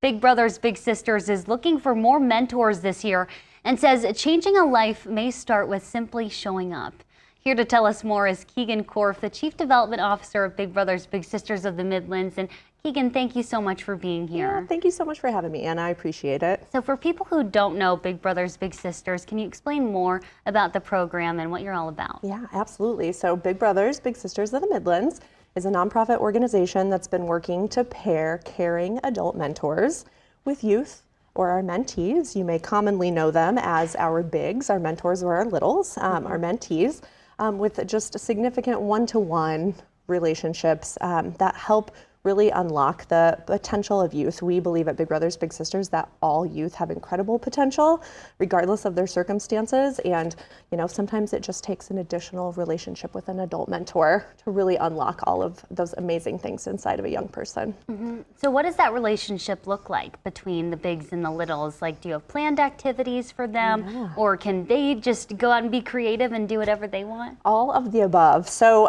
Big Brothers Big Sisters is looking for more mentors this year and says changing a life may start with simply showing up. Here to tell us more is Keegan Korf, the Chief Development Officer of Big Brothers Big Sisters of the Midlands. And Keegan, thank you so much for being here. Yeah, thank you so much for having me, Anna. I appreciate it. So for people who don't know Big Brothers Big Sisters, can you explain more about the program and what you're all about? Yeah, absolutely. So Big Brothers Big Sisters of the Midlands is a nonprofit organization that's been working to pair caring adult mentors with youth or our mentees. You may commonly know them as our bigs, our mentors, or our littles, our mentees, with just significant one-to-one relationships that help really unlock the potential of youth. We believe at Big Brothers Big Sisters that all youth have incredible potential, regardless of their circumstances. And sometimes it just takes an additional relationship with an adult mentor to really unlock all of those amazing things inside of a young person. So what does that relationship look like between the bigs and the littles? Like, do you have planned activities for them, or can they just go out and be creative and do whatever they want? All of the above. So,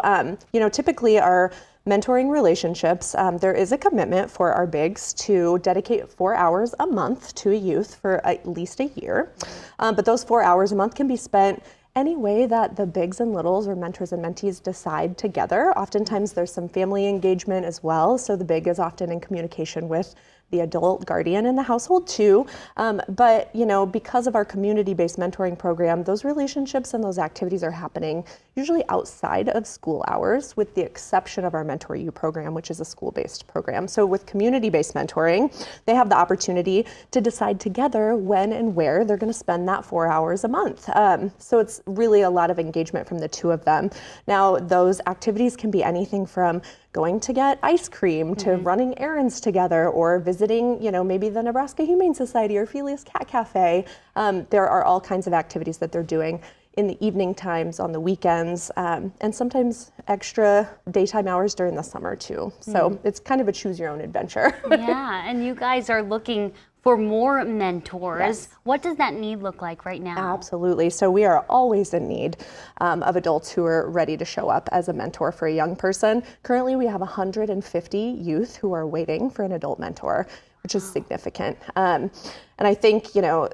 typically our mentoring relationships, there is a commitment for our bigs to dedicate 4 hours a month to a youth for at least a year. But those 4 hours a month can be spent any way that the bigs and littles or mentors and mentees decide together. Oftentimes there's some family engagement as well. So the big is often in communication with the adult guardian in the household too. But because of our community-based mentoring program, those relationships and those activities are happening usually outside of school hours, with the exception of our Mentor You program, which is a school-based program. So with community-based mentoring, they have the opportunity to decide together when and where they're going to spend that 4 hours a month. So it's really a lot of engagement from the two of them. Now, those activities can be anything from going to get ice cream to running errands together, or visiting, maybe the Nebraska Humane Society or Felius Cat Cafe. There are all kinds of activities that they're doing in the evening times, on the weekends, and sometimes extra daytime hours during the summer too. So it's kind of a choose your own adventure. Yeah, and you guys are looking for more mentors. Yes. What does that need look like right now? Absolutely. So we are always in need of adults who are ready to show up as a mentor for a young person. Currently, we have 150 youth who are waiting for an adult mentor, which is significant. And I think,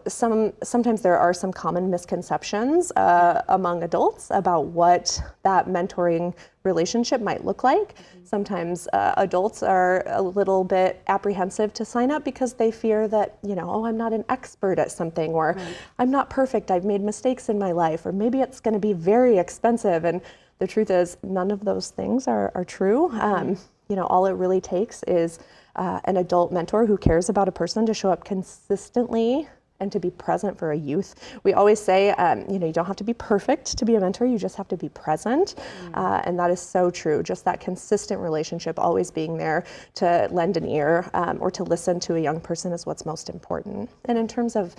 sometimes there are some common misconceptions among adults about what that mentoring relationship might look like. Sometimes adults are a little bit apprehensive to sign up because they fear that, I'm not an expert at something, or I'm not perfect, I've made mistakes in my life, or maybe it's going to be very expensive. And the truth is, none of those things are true. All it really takes is an adult mentor who cares about a person to show up consistently and to be present for a youth. We always say, you don't have to be perfect to be a mentor, you just have to be present. And that is so true. Just that consistent relationship, always being there to lend an ear or to listen to a young person is what's most important. And in terms of,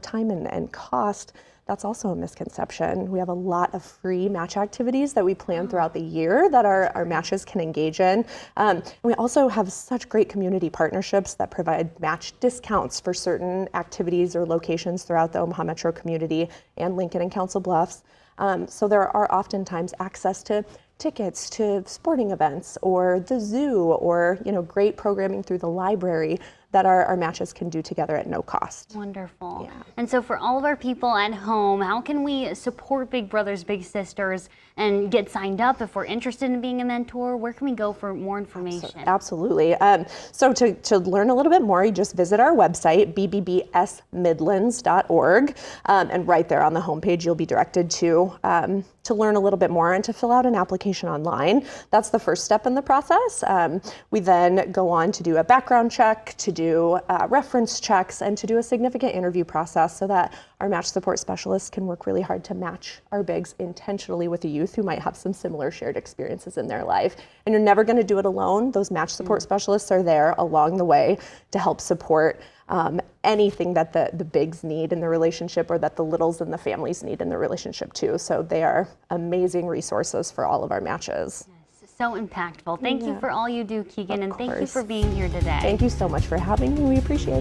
time and cost, that's also a misconception. We have a lot of free match activities that we plan throughout the year that our matches can engage in. And we also have such great community partnerships that provide match discounts for certain activities or locations throughout the Omaha Metro community and Lincoln and Council Bluffs. So there are oftentimes access to tickets to sporting events or the zoo, or great programming through the library that our matches can do together at no cost. Wonderful. Yeah. And so for all of our people at home, how can we support Big Brothers Big Sisters and get signed up if we're interested in being a mentor? Where can we go for more information? Absolutely. So to learn a little bit more, you just visit our website, bbbsmidlands.org, and right there on the homepage you'll be directed to learn a little bit more and to fill out an application online. That's the first step in the process. We then go on to do a background check, to do reference checks, and to do a significant interview process so that our match support specialists can work really hard to match our bigs intentionally with a youth who might have some similar shared experiences in their life. And you're never going to do it alone. Those match support specialists are there along the way to help support anything that the bigs need in the relationship, or that the littles and the families need in the relationship too. So they are amazing resources for all of our matches. Yes, so impactful. Thank you for all you do, Keegan, and thank you for being here today. Thank you so much for having me. We appreciate it.